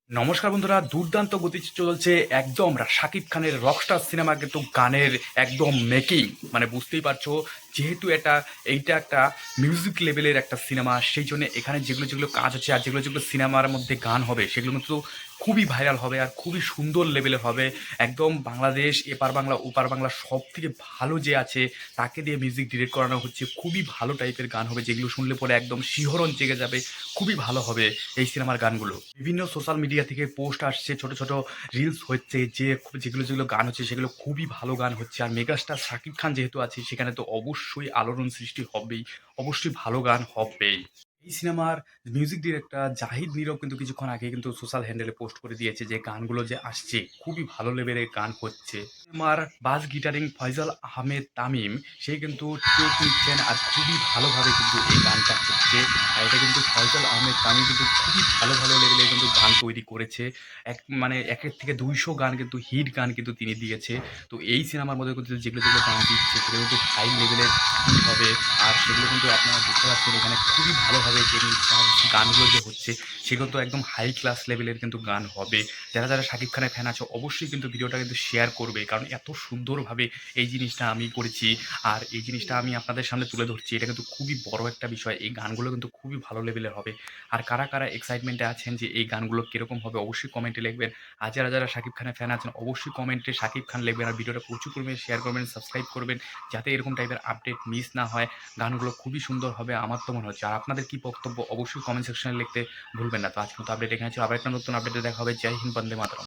নমস্কার বন্ধুরা, দুর্দান্ত গতি চলছে একদম শাকিব খানের রকস্টার সিনেমা, কিন্তু গানের একদম মেকিং, মানে বুঝতেই পারছো। যেহেতু এইটা একটা মিউজিক লেভেলের একটা সিনেমা, সেই জন্য এখানে যেগুলো যেগুলো কাজ হচ্ছে আর যেগুলো যেগুলো সিনেমার মধ্যে গান হবে সেগুলো কিন্তু খুবই ভাইরাল হবে আর খুবই সুন্দর লেভেলে হবে। একদম বাংলাদেশ, এপার বাংলা ওপার বাংলা সব থেকে ভালো যে আছে তাকে দিয়ে মিউজিক ডিরেক্ট করানো হচ্ছে। খুবই ভালো টাইপের গান হবে, যেগুলো শুনলে পরে একদম শিহরণ জেগে যাবে। খুবই ভালো হবে এই সিনেমার গানগুলো। বিভিন্ন সোশ্যাল মিডিয়া থেকে পোস্ট আসছে, ছোট ছোট রিলস হচ্ছে, যে যেগুলো যেগুলো গান হচ্ছে সেগুলো খুবই ভালো গান হচ্ছে। আর মেগাস্টার শাকিব খান যেহেতু আছে, সেখানে তো অবশ্যই আলোড়ন সৃষ্টি হবেই, অবশ্যই ভালো গান হবেই। এই সিনেমার মিউজিক ডিরেক্টর জাহিদ নীরব কিন্তু কিছুক্ষণ আগে কিন্তু সোশ্যাল হ্যান্ডেলে পোস্ট করে দিয়েছে যে গানগুলো যে আসছে খুবই ভালো লেভেলের গান হচ্ছে। সিনেমার বাস গিটারিং ফয়জাল আহমেদ তামিম, সে কিন্তু টেক নিচ্ছেন আর খুবই ভালোভাবে কিন্তু এই গানটা হচ্ছে। আর এটা কিন্তু ফয়সাল আহমেদ তামিম কিন্তু খুবই ভালো ভালো লেভেলের কিন্তু গান তৈরি করেছে। মানে একের থেকে 200 গান কিন্তু হিট গান কিন্তু তিনি দিয়েছে। তো এই সিনেমার মধ্যে কিন্তু যেগুলো যেগুলো গান দিচ্ছে সেগুলো কিন্তু হাই লেভেলের হিট হবে। আর সেগুলো কিন্তু আপনারা দেখতে পাচ্ছেন এখানে খুবই ভালোভাবে যে গানগুলো যে হচ্ছে সেগুলো তো একদম হাই ক্লাস লেভেলের কিন্তু গান হবে। যারা যারা শাকিব খানের ফ্যান আছে অবশ্যই কিন্তু ভিডিওটা কিন্তু শেয়ার করবে, কারণ এত সুন্দরভাবে এই জিনিসটা আমি করেছি আর এই জিনিসটা আমি আপনাদের সামনে তুলে ধরছি। এটা কিন্তু খুবই বড় একটা বিষয়। এই গানগুলো কিন্তু খুবই ভালো লেভেলের হবে। আর কারা কারা এক্সাইটমেন্টে আছেন যে এই গানগুলো কিরকম হবে অবশ্যই কমেন্টে লিখবেন। আর যারা যারা শাকিব খানের ফ্যান আছেন অবশ্যই কমেন্টে শাকিব খান লিখবেন আর ভিডিওটা প্রচুর পরিমাণে শেয়ার করবেন, সাবস্ক্রাইব করবেন, যাতে এরকম টাইপের আপডেট মিস না হয়। গানগুলো খুবই সুন্দর হবে আমার তো মনে হচ্ছে। আর আপনাদের কি বক্তব্য অবশ্যই কমেন্ট সেকশনে লিখতে ভুলবেন না। তো আজকের মতো আপডেট এখানে ছিল, আবার একটা নতুন আপডেটে দেখা হবে। জয় হিন্দ, বন্দে মাতরম।